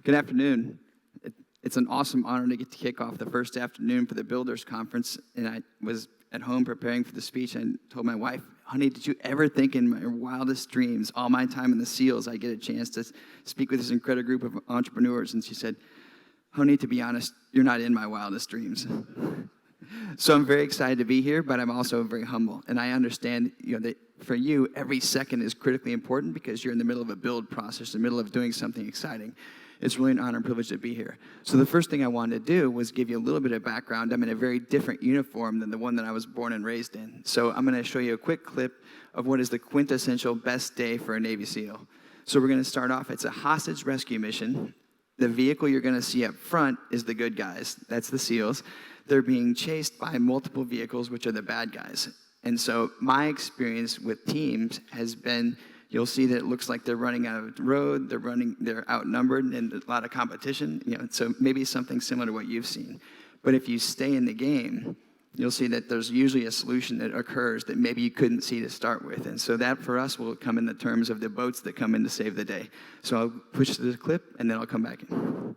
Good afternoon. It's an awesome honor to get to kick off the first afternoon for the Builders Conference. And I was at home preparing for the speech and told my wife, honey, did you ever think in my wildest dreams, all my time in the SEALs, I get a chance to speak with this incredible group of entrepreneurs? And she said, honey, to be honest, you're not in my wildest dreams. So I'm very excited to be here, but I'm also very humble. And I understand, that for you, every second is critically important because you're in the middle of a build process, in the middle of doing something exciting. It's really an honor and privilege to be here. So the first thing I wanted to do was give you a little bit of background. I'm in a very different uniform than the one that I was born and raised in. So I'm going to show you a quick clip of what is the quintessential best day for a Navy SEAL. So we're going to start off. It's a hostage rescue mission. The vehicle you're going to see up front is the good guys. That's the SEALs. They're being chased by multiple vehicles, which are the bad guys. And so my experience with teams has been, you'll see that it looks like they're running out of the road, they're outnumbered, and a lot of competition. So maybe something similar to what you've seen. But if you stay in the game, you'll see that there's usually a solution that occurs that maybe you couldn't see to start with. And so that for us will come in the terms of the boats that come in to save the day. So I'll push the clip and then I'll come back in.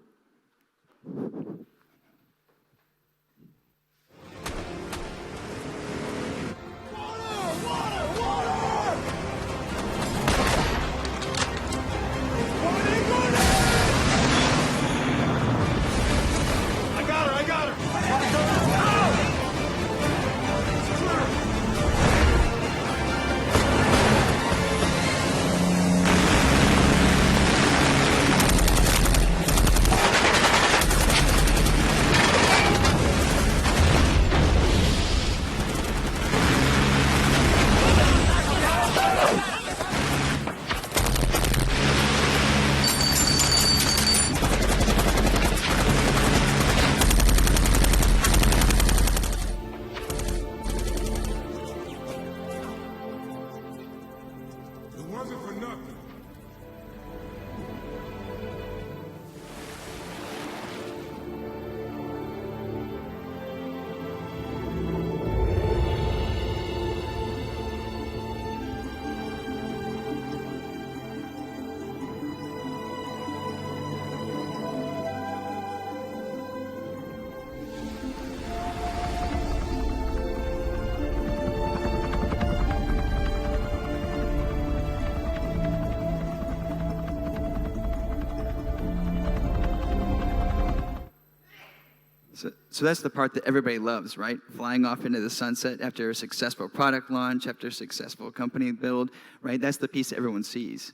So that's the part that everybody loves, right? Flying off into the sunset after a successful product launch, after a successful company build, right? That's the piece that everyone sees.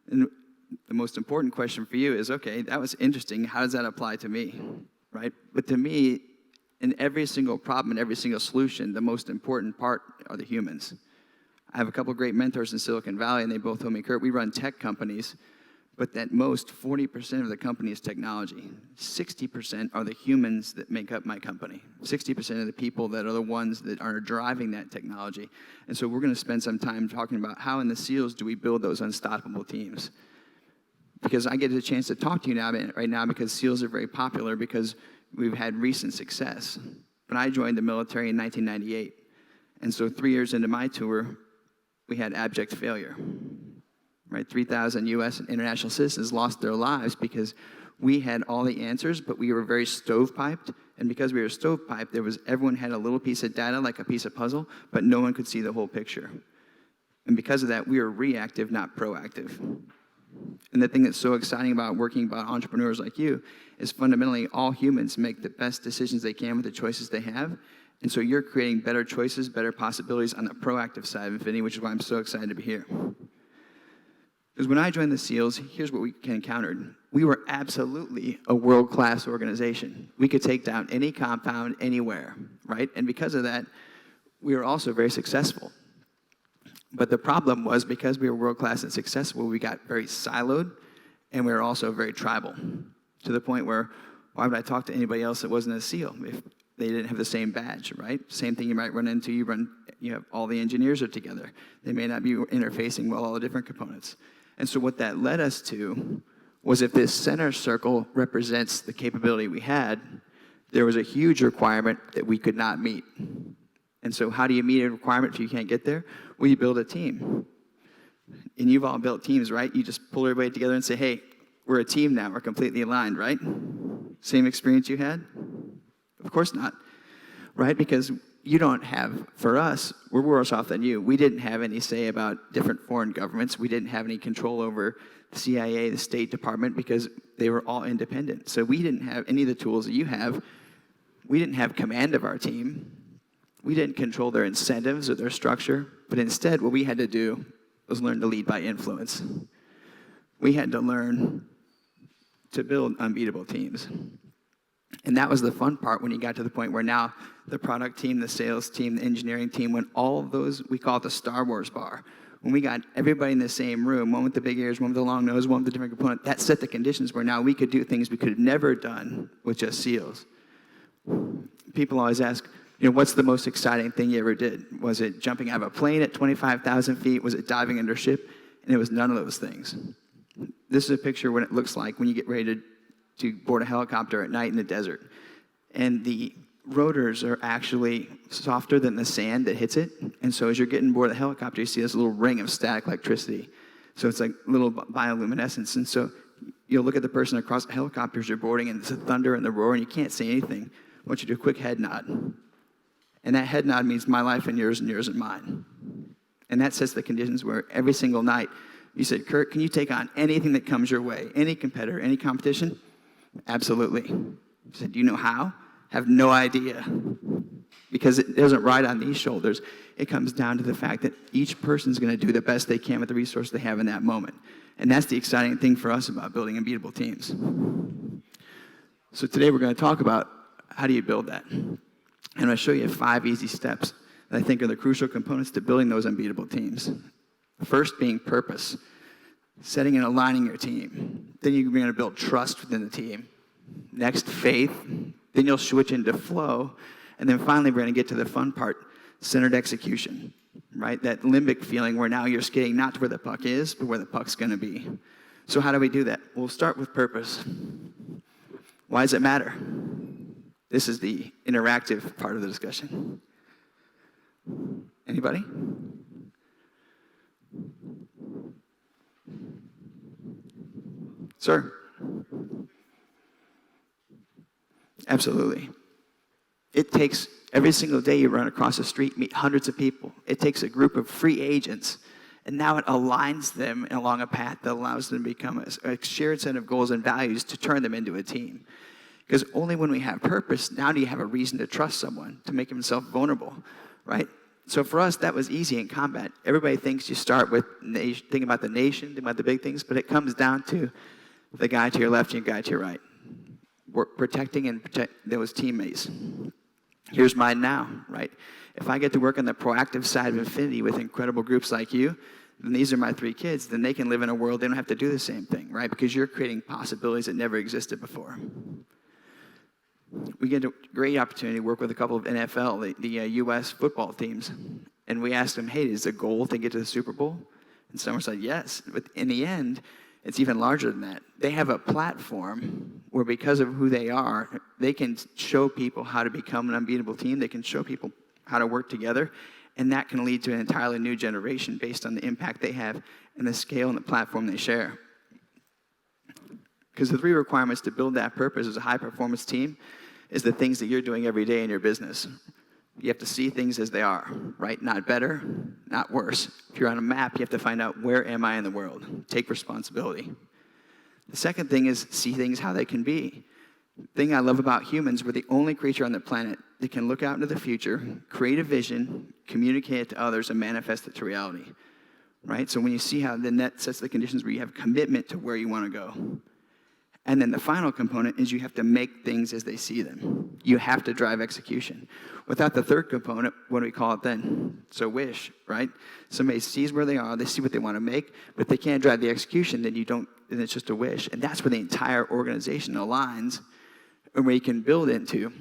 And the most important question for you is, okay, that was interesting. How does that apply to me, right? But to me, in every single problem, in every single solution, the most important part are the humans. I have a couple of great mentors in Silicon Valley, and they both told me, Curt, we run tech companies, but at most 40% of the company is technology. 60% are the humans that make up my company. 60% of the people that are the ones that are driving that technology. And so we're going to spend some time talking about how in the SEALs do we build those unstoppable teams. Because I get a chance to talk to you right now because SEALs are very popular because we've had recent success. But I joined the military in 1998. And so 3 years into my tour, we had abject failure. Right, 3,000 U.S. and international citizens lost their lives because we had all the answers, but we were very stovepiped. And because we were stovepiped, everyone had a little piece of data, like a piece of puzzle, but no one could see the whole picture. And because of that, we were reactive, not proactive. And the thing that's so exciting about working about entrepreneurs like you is fundamentally all humans make the best decisions they can with the choices they have. And so you're creating better choices, better possibilities on the proactive side of Infinity, which is why I'm so excited to be here. Because when I joined the SEALs, here's what we encountered. We were absolutely a world-class organization. We could take down any compound anywhere, right? And because of that, we were also very successful. But the problem was because we were world-class and successful, we got very siloed, and we were also very tribal, to the point where why would I talk to anybody else that wasn't a SEAL if they didn't have the same badge, right? Same thing you might run into, you have all the engineers are together. They may not be interfacing well all the different components. And so what that led us to was if this center circle represents the capability we had, there was a huge requirement that we could not meet. And so how do you meet a requirement if you can't get there? Well, you build a team. And you've all built teams, right? You just pull everybody together and say, hey, we're a team now. We're completely aligned, right? Same experience you had? Of course not, right? Because you don't have, for us, we're worse off than you. We didn't have any say about different foreign governments. We didn't have any control over the CIA, the State Department, because they were all independent. So we didn't have any of the tools that you have. We didn't have command of our team. We didn't control their incentives or their structure. But instead, what we had to do was learn to lead by influence. We had to learn to build unbeatable teams. And that was the fun part when you got to the point where now the product team, the sales team, the engineering team, when all of those, we call it the Star Wars bar. When we got everybody in the same room, one with the big ears, one with the long nose, one with the different component, that set the conditions where now we could do things we could have never done with just SEALs. People always ask, what's the most exciting thing you ever did? Was it jumping out of a plane at 25,000 feet? Was it diving under a ship? And it was none of those things. This is a picture of what it looks like when you get ready to board a helicopter at night in the desert. And the rotors are actually softer than the sand that hits it. And so as you're getting aboard the helicopter, you see this little ring of static electricity. So it's like little bioluminescence. And so you'll look at the person across the helicopter as you're boarding, and it's the thunder and the roar, and you can't say anything. I want you to do a quick head nod. And that head nod means my life and yours and mine. And that sets the conditions where every single night you said, Curt, can you take on anything that comes your way? Any competitor, any competition? Absolutely. You said, do you know how? Have no idea. Because it doesn't ride on these shoulders. It comes down to the fact that each person's going to do the best they can with the resources they have in that moment. And that's the exciting thing for us about building unbeatable teams. So today we're going to talk about how do you build that. And I'm going to show you 5 easy steps that I think are the crucial components to building those unbeatable teams. First being purpose, setting and aligning your team. Then you're going to build trust within the team. Next, faith. Then you'll switch into flow. And then finally, we're going to get to the fun part, centered execution, right? That limbic feeling where now you're skating not to where the puck is, but where the puck's going to be. So how do we do that? We'll start with purpose. Why does it matter? This is the interactive part of the discussion. Anybody? Sir? Absolutely. It takes, every single day you run across the street, meet hundreds of people. It takes a group of free agents, and now it aligns them along a path that allows them to become a shared set of goals and values to turn them into a team. Because only when we have purpose, now do you have a reason to trust someone, to make himself vulnerable, right? So for us, that was easy in combat. Everybody thinks you start with thinking about the nation, thinking about the big things, but it comes down to the guy to your left and the guy to your right. We're protecting and protect those teammates. Here's mine now, right? If I get to work on the proactive side of Infinity with incredible groups like you, then these are my 3 kids, then they can live in a world they don't have to do the same thing, right? Because you're creating possibilities that never existed before. We get a great opportunity to work with a couple of NFL, the U.S. football teams, and we asked them, hey, is the goal to get to the Super Bowl? And someone said, yes. But in the end, it's even larger than that. They have a platform where because of who they are, they can show people how to become an unbeatable team. They can show people how to work together, and that can lead to an entirely new generation based on the impact they have and the scale and the platform they share. Because the 3 requirements to build that purpose as a high-performance team is the things that you're doing every day in your business. You have to see things as they are, right? Not better, not worse. If you're on a map, you have to find out, where am I in the world? Take responsibility. The second thing is see things how they can be. The thing I love about humans, we're the only creature on the planet that can look out into the future, create a vision, communicate it to others, and manifest it to reality, right? So when you see how, then that sets the conditions where you have commitment to where you want to go. And then the final component is you have to make things as they see them. You have to drive execution. Without the third component, what do we call it then? So wish, right? Somebody sees where they are, they see what they want to make, but if they can't drive the execution, then then it's just a wish. And that's where the entire organization aligns and where you can build into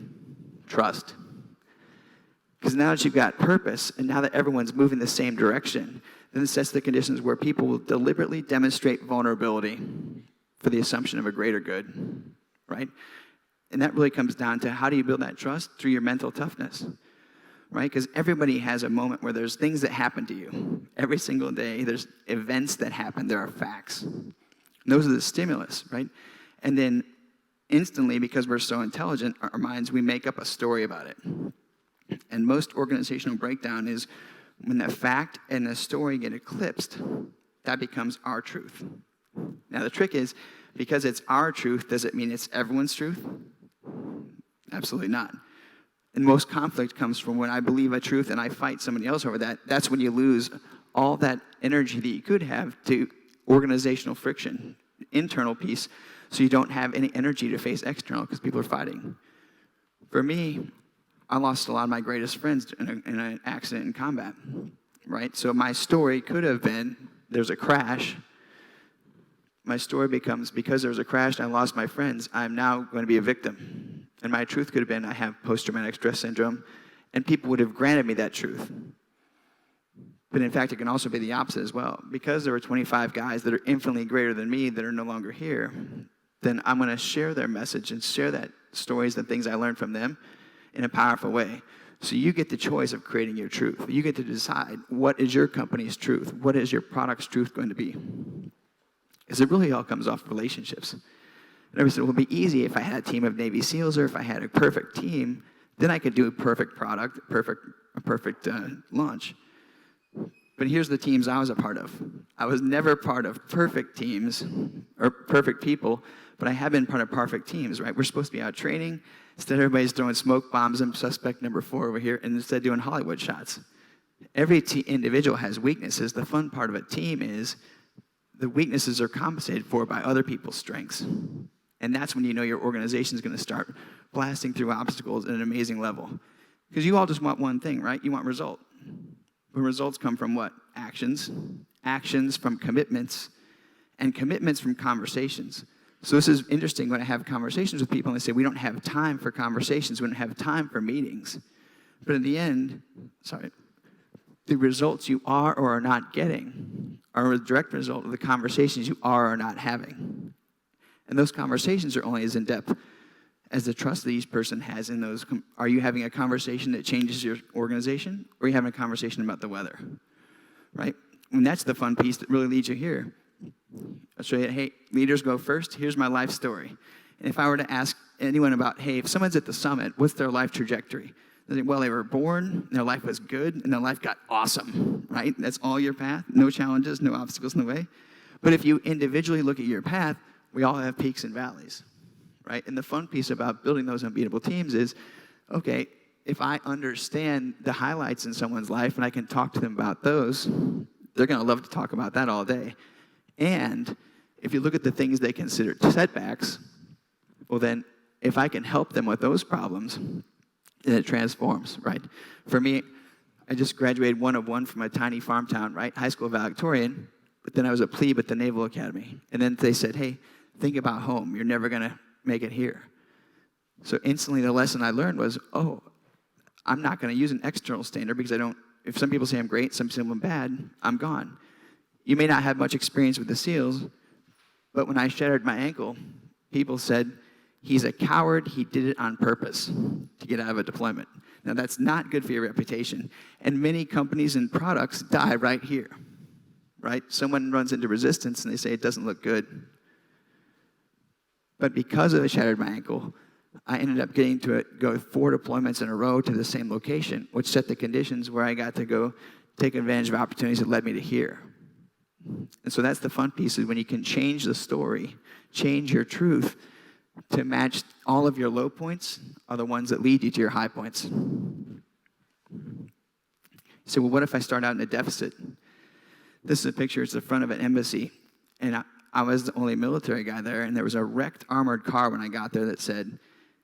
trust. Because now that you've got purpose, and now that everyone's moving the same direction, then it sets the conditions where people will deliberately demonstrate vulnerability for the assumption of a greater good, right? And that really comes down to, how do you build that trust? Through your mental toughness, right? Because everybody has a moment where there's things that happen to you. Every single day, there's events that happen. There are facts. And those are the stimulus, right? And then instantly, because we're so intelligent, our minds, we make up a story about it. And most organizational breakdown is when the fact and the story get eclipsed, that becomes our truth. Now, the trick is, because it's our truth, does it mean it's everyone's truth? Absolutely not. And most conflict comes from when I believe a truth and I fight somebody else over that. That's when you lose all that energy that you could have to organizational friction, internal peace, so you don't have any energy to face external because people are fighting. For me, I lost a lot of my greatest friends in an accident in combat, right? So my story could have been, there's a crash. My story becomes, because there was a crash and I lost my friends, I'm now going to be a victim. And my truth could have been, I have post-traumatic stress syndrome, and people would have granted me that truth. But in fact, it can also be the opposite as well. Because there were 25 guys that are infinitely greater than me that are no longer here, then I'm going to share their message and share that stories and things I learned from them in a powerful way. So you get the choice of creating your truth. You get to decide, what is your company's truth? What is your product's truth going to be? Because it really all comes off relationships. And I said, well, it would be easy if I had a team of Navy SEALs, or if I had a perfect team, then I could do a perfect product, a perfect launch. But here's the teams I was a part of. I was never part of perfect teams or perfect people, but I have been part of perfect teams, right? We're supposed to be out training. Instead, everybody's throwing smoke bombs and suspect number 4 over here, and instead doing Hollywood shots. Every individual has weaknesses. The fun part of a team is the weaknesses are compensated for by other people's strengths. And that's when you know your organization is going to start blasting through obstacles at an amazing level. Because you all just want one thing, right? You want result. But results come from what? Actions. Actions from commitments. And commitments from conversations. So this is interesting when I have conversations with people and they say, we don't have time for conversations. We don't have time for meetings. But in the end, the results you are or are not getting are a direct result of the conversations you are or not having. And those conversations are only as in-depth as the trust that each person has in those. Are you having a conversation that changes your organization, or are you having a conversation about the weather, right? And that's the fun piece that really leads you here. I'll show you, hey, leaders go first. Here's my life story. And if I were to ask anyone about, hey, if someone's at the summit, what's their life trajectory? They say, well, they were born, and their life was good, and their life got awesome, right? That's all your path. No challenges, no obstacles in the way. But if you individually look at your path, we all have peaks and valleys, right? And the fun piece about building those unbeatable teams is, okay, if I understand the highlights in someone's life and I can talk to them about those, they're going to love to talk about that all day. And if you look at the things they consider setbacks, well then, if I can help them with those problems, then it transforms, right? For me, I just graduated 1 of 1 from a tiny farm town, right? High school valedictorian, but then I was a plebe at the Naval Academy. And then they said, hey, think about home. You're never going to make it here. So instantly the lesson I learned was, oh, I'm not going to use an external standard because if some people say I'm great, some say I'm bad, I'm gone. You may not have much experience with the SEALs, but when I shattered my ankle, people said, he's a coward, he did it on purpose to get out of a deployment. Now that's not good for your reputation. And many companies and products die right here, right? Someone runs into resistance and they say it doesn't look good. But because I shattered my ankle, I ended up getting to go 4 deployments in a row to the same location, which set the conditions where I got to go take advantage of opportunities that led me to here. And so that's the fun piece, is when you can change the story, change your truth to match all of your low points are the ones that lead you to your high points. So, well, what if I start out in a deficit? This is a picture. It's the front of an embassy. And I was the only military guy there, and there was a wrecked armored car when I got there that said,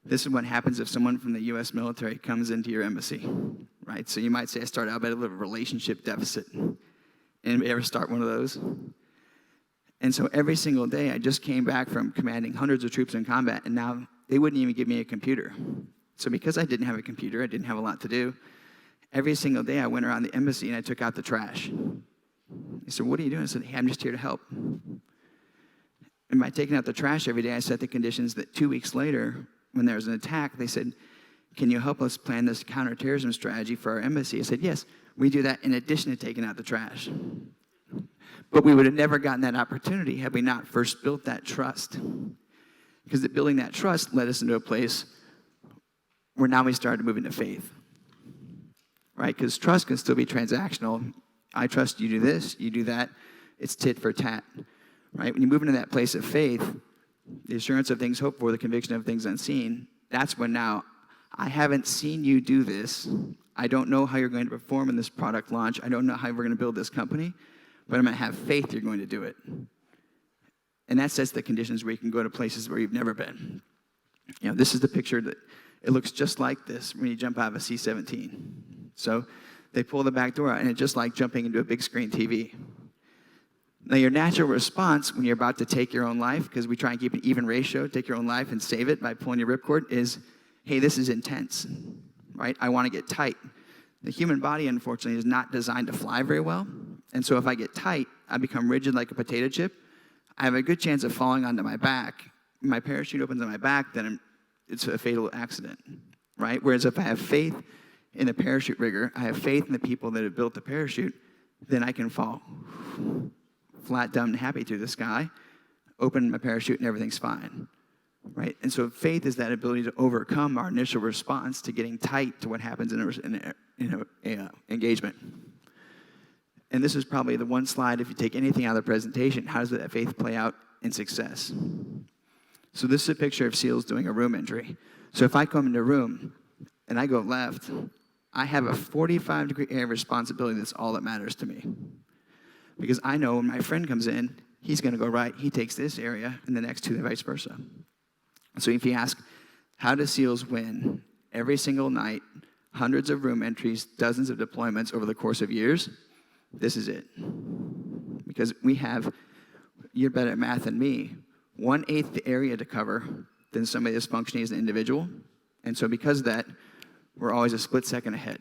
this is what happens if someone from the U.S. military comes into your embassy, right? So you might say I started out by a little relationship deficit. Anybody ever start one of those? And so every single day, I just came back from commanding hundreds of troops in combat, and now they wouldn't even give me a computer. So because I didn't have a computer, I didn't have a lot to do, every single day I went around the embassy and I took out the trash. He said, what are you doing? I said, hey, I'm just here to help. And by taking out the trash every day, I set the conditions that 2 weeks later, when there was an attack, they said, can you help us plan this counterterrorism strategy for our embassy? I said, yes, we do that in addition to taking out the trash. But we would have never gotten that opportunity had we not first built that trust. Because building that trust led us into a place where now we started to move into faith. Right? Because trust can still be transactional. I trust you do this, you do that. It's tit for tat. Right? When you move into that place of faith, the assurance of things hoped for, the conviction of things unseen, that's when now, I haven't seen you do this. I don't know how you're going to perform in this product launch. I don't know how we're going to build this company, but I'm going to have faith you're going to do it. And that sets the conditions where you can go to places where you've never been. You know, this is the picture that it looks just like this when you jump out of a C-17. So they pull the back door out, and it's just like jumping into a big screen TV. Now, your natural response when you're about to take your own life, because we try and keep an even ratio, take your own life and save it by pulling your ripcord, is, hey, this is intense, right? I want to get tight. The human body, unfortunately, is not designed to fly very well. And so if I get tight, I become rigid like a potato chip. I have a good chance of falling onto my back. My parachute opens on my back, then it's a fatal accident, right? Whereas if I have faith in the parachute rigger, I have faith in the people that have built the parachute, then I can fall flat, dumb, and happy through the sky, open my parachute, and everything's fine, right? And so faith is that ability to overcome our initial response to getting tight to what happens in an engagement. And this is probably the one slide, if you take anything out of the presentation, how does that faith play out in success? So this is a picture of SEALs doing a room entry. So if I come into a room and I go left, I have a 45-degree area of responsibility. That's all that matters to me. Because I know when my friend comes in, he's going to go right. He takes this area, and the next two, vice versa. So if you ask, how do SEALs win every single night, hundreds of room entries, dozens of deployments over the course of years? This is it. Because we have, you're better at math than me, 1/8 the area to cover than somebody that's functioning as an individual. And so because of that, we're always a split second ahead.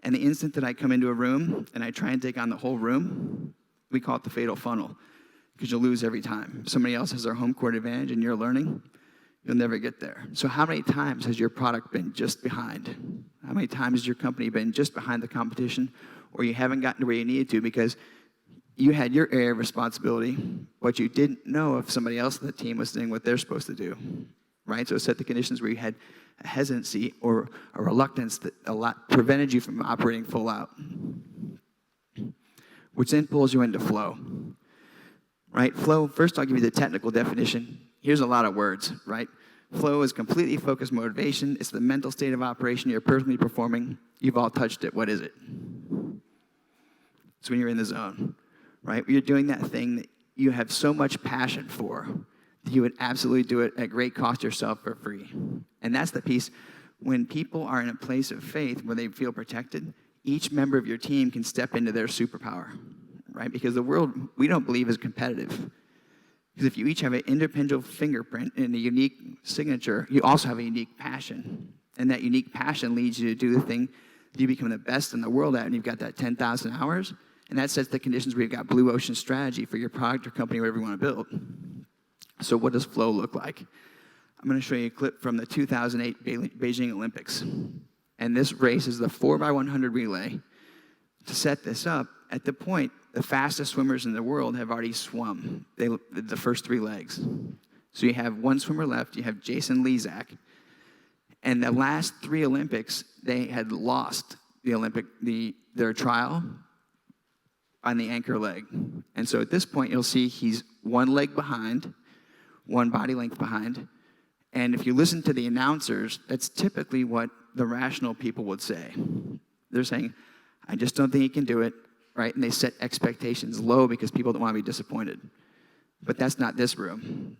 And the instant that I come into a room and I try and take on the whole room, we call it the fatal funnel, because you'll lose every time. If somebody else has their home court advantage and you're learning, you'll never get there. So how many times has your product been just behind? How many times has your company been just behind the competition, or you haven't gotten to where you needed to because you had your area of responsibility, but you didn't know if somebody else on the team was doing what they're supposed to do, right? So it set the conditions where you had a hesitancy or a reluctance that a lot prevented you from operating full out, which then pulls you into flow, right? Flow, first I'll give you the technical definition. Here's a lot of words, right? Flow is completely focused motivation. It's the mental state of operation you're personally performing. You've all touched it. What is it? It's when you're in the zone, right? You're doing that thing that you have so much passion for that you would absolutely do it at great cost yourself for free. And that's the piece. When people are in a place of faith where they feel protected, each member of your team can step into their superpower, right? Because the world, we don't believe, is competitive. Because if you each have an independent fingerprint and a unique signature, you also have a unique passion. And that unique passion leads you to do the thing that you become the best in the world at, and you've got that 10,000 hours, and that sets the conditions where you've got blue ocean strategy for your product or company, whatever you want to build. So what does flow look like? I'm going to show you a clip from the 2008 Beijing Olympics. And this race is the 4x100 relay. To set this up, at the point, the fastest swimmers in the world have already swum the first 3 legs. So you have one swimmer left. You have Jason Lezak. And the last 3 Olympics, they had lost their trial on the anchor leg. And so at this point, you'll see he's 1 leg behind, 1 body length behind. And if you listen to the announcers, that's typically what the rational people would say. They're saying, I just don't think he can do it, right? And they set expectations low because people don't want to be disappointed. But that's not this room.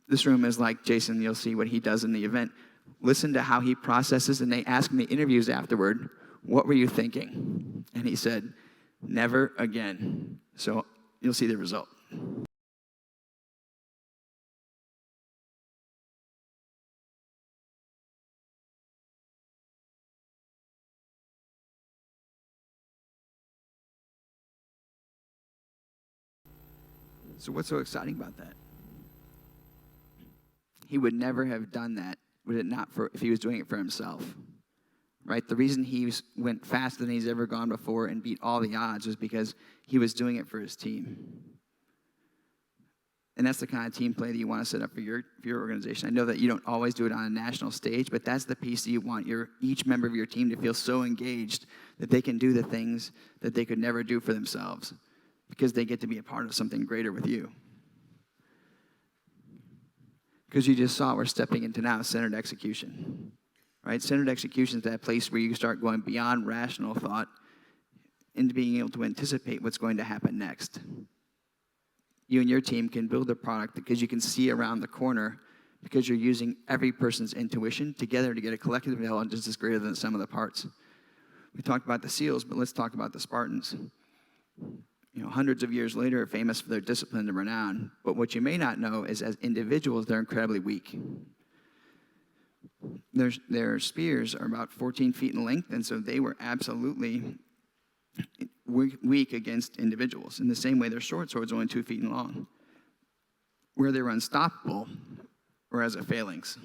This room is like Jason. You'll see what he does in the event. Listen to how he processes, and they ask him in the interviews afterward, what were you thinking? And he said, never again. So you'll see the result. So what's so exciting about that? He would never have done that if he was doing it for himself, right? The reason went faster than he's ever gone before and beat all the odds was because he was doing it for his team. And that's the kind of team play that you want to set up for your organization. I know that you don't always do it on a national stage, but that's the piece that you want each member of your team to feel so engaged that they can do the things that they could never do for themselves because they get to be a part of something greater with you. Because you just saw we're stepping into now centered execution, right? Centered execution is that place where you start going beyond rational thought into being able to anticipate what's going to happen next. You and your team can build a product because you can see around the corner because you're using every person's intuition together to get a collective intelligence that's greater than the sum of the parts. We talked about the SEALs, but let's talk about the Spartans. Hundreds of years later, are famous for their discipline and renown. But what you may not know is as individuals, they're incredibly weak. Their spears are about 14 feet in length, and so they were absolutely weak against individuals. In the same way, their short swords are only 2 feet long. Where they were unstoppable were as a phalanx.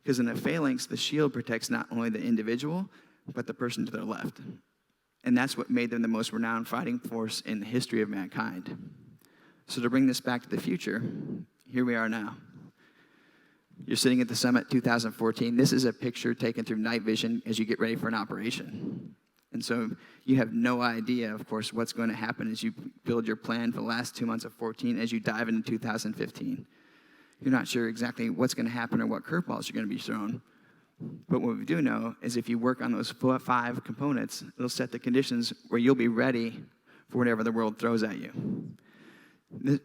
Because in a phalanx, the shield protects not only the individual, but the person to their left. And that's what made them the most renowned fighting force in the history of mankind. So to bring this back to the future, here we are now. You're sitting at the summit 2014. This is a picture taken through night vision as you get ready for an operation. And so you have no idea, of course, what's going to happen as you build your plan for the last 2 months of 14 as you dive into 2015. You're not sure exactly what's going to happen or what curveballs are going to be thrown. But what we do know is if you work on those 5 components, it'll set the conditions where you'll be ready for whatever the world throws at you.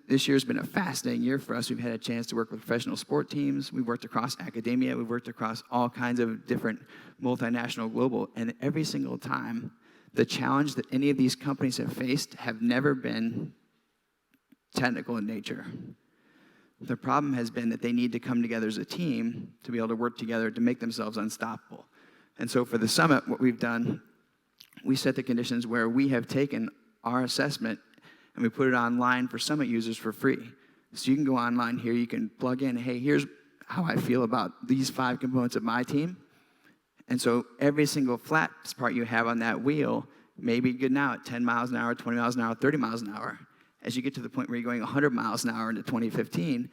This year's been a fascinating year for us. We've had a chance to work with professional sport teams. We've worked across academia. We've worked across all kinds of different multinational, global. And every single time, the challenge that any of these companies have faced have never been technical in nature. The problem has been that they need to come together as a team to be able to work together to make themselves unstoppable. And so for the summit, what we've done, we set the conditions where we have taken our assessment and we put it online for summit users for free. So you can go online here, you can plug in, hey, here's how I feel about these 5 components of my team. And so every single flat part you have on that wheel may be good now at 10 miles an hour, 20 miles an hour, 30 miles an hour. As you get to the point where you're going 100 miles an hour into 2015,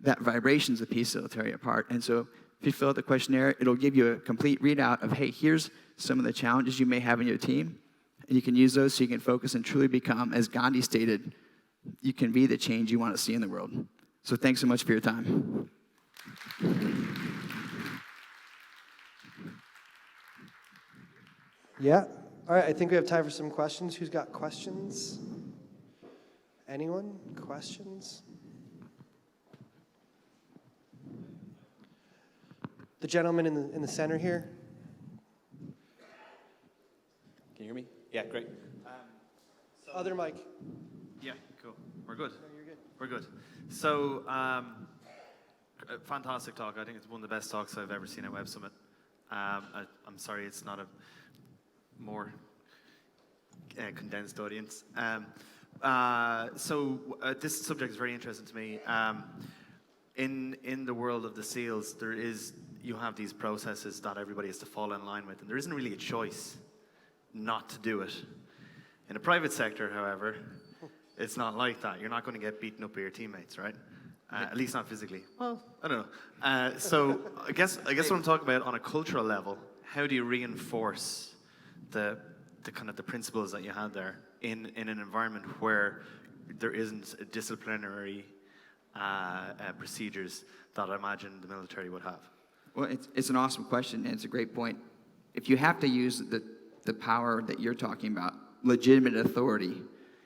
that vibration is the piece that will tear you apart. And so if you fill out the questionnaire, it'll give you a complete readout of, hey, here's some of the challenges you may have in your team. And you can use those so you can focus and truly become, as Gandhi stated, you can be the change you want to see in the world. So thanks so much for your time. Yeah. All right, I think we have time for some questions. Who's got questions? Anyone? Questions? The gentleman in the center here. Can you hear me? Yeah, great. Other mic. Yeah, cool. We're good. No, you're good. We're good. So, fantastic talk. I think it's one of the best talks I've ever seen at Web Summit. I'm sorry it's not a more condensed audience. This subject is very interesting to me. In the world of the SEALs, you have these processes that everybody has to fall in line with, and there isn't really a choice not to do it. In the private sector, however, it's not like that. You're not going to get beaten up by your teammates, right? At least not physically. Well, I don't know. So I guess what I'm talking about on a cultural level, how do you reinforce the kind of the principles that you had there in an environment where there isn't disciplinary procedures that I imagine the military would have? Well, it's an awesome question, and it's a great point. If you have to use the power that you're talking about, legitimate authority,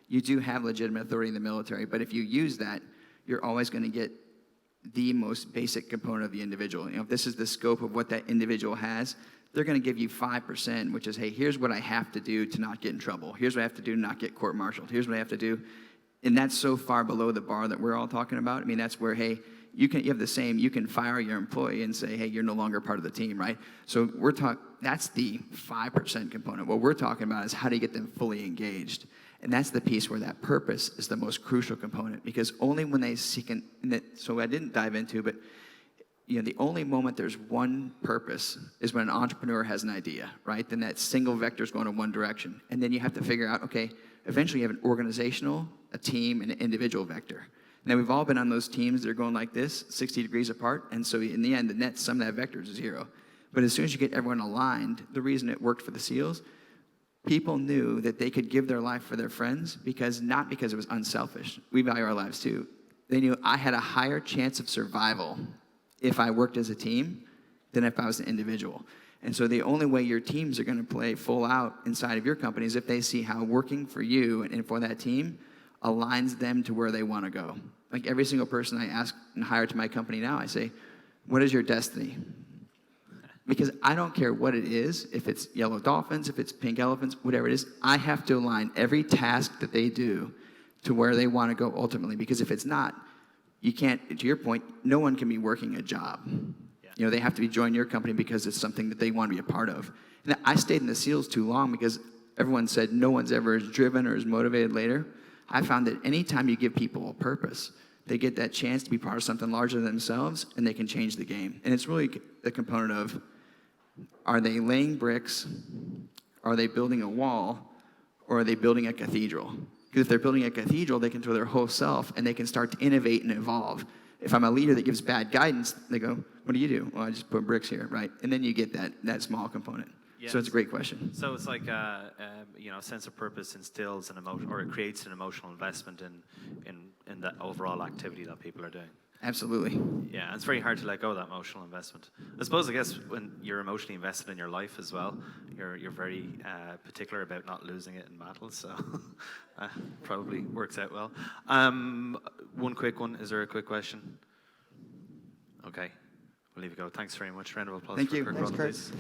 you do have legitimate authority in the military, but if you use that, you're always going to get the most basic component of the individual. If this is the scope of what that individual has, they're going to give you 5%, which is, hey, here's what I have to do to not get in trouble. Here's what I have to do to not get court-martialed. Here's what I have to do. And that's so far below the bar that we're all talking about. I mean, that's where, hey, you have the same, you can fire your employee and say, hey, you're no longer part of the team, right? So that's the 5% component. What we're talking about is how do you get them fully engaged? And that's the piece where that purpose is the most crucial component, because only when they seek so I didn't dive into, but the only moment there's one purpose is when an entrepreneur has an idea, right? Then that single vector is going in one direction. And then you have to figure out, okay, eventually you have an organizational, a team, and an individual vector. Now, we've all been on those teams that are going like this, 60 degrees apart, and so in the end, the net sum of that vector is 0. But as soon as you get everyone aligned, the reason it worked for the SEALs, people knew that they could give their life for their friends not because it was unselfish. We value our lives too. They knew I had a higher chance of survival if I worked as a team than if I was an individual. And so the only way your teams are going to play full out inside of your company is if they see how working for you and for that team aligns them to where they want to go. Like every single person I ask and hire to my company now, I say, what is your destiny? Because I don't care what it is, if it's yellow dolphins, if it's pink elephants, whatever it is, I have to align every task that they do to where they want to go ultimately. Because if it's not, you can't, to your point, no one can be working a job. Yeah. They have to be joining your company because it's something that they want to be a part of. And I stayed in the SEALs too long because everyone said no one's ever as driven or as motivated later. I found that anytime you give people a purpose, they get that chance to be part of something larger than themselves, and they can change the game. And it's really the component of, are they laying bricks, are they building a wall, or are they building a cathedral? Because if they're building a cathedral, they can throw their whole self, and they can start to innovate and evolve. If I'm a leader that gives bad guidance, they go, what do you do? Well, I just put bricks here, right? And then you get that small component. Yes. So it's a great question. So it's like a sense of purpose instills an emotion, or it creates an emotional investment in the overall activity that people are doing. Absolutely. Yeah, it's very hard to let go of that emotional investment. I guess when you're emotionally invested in your life as well, you're very particular about not losing it in battles. So probably works out well. One quick one. Is there a quick question? Okay, we'll leave it go. Thanks very much. Round of applause. Thank for you. Curt Thanks, Cronin, Curt. please.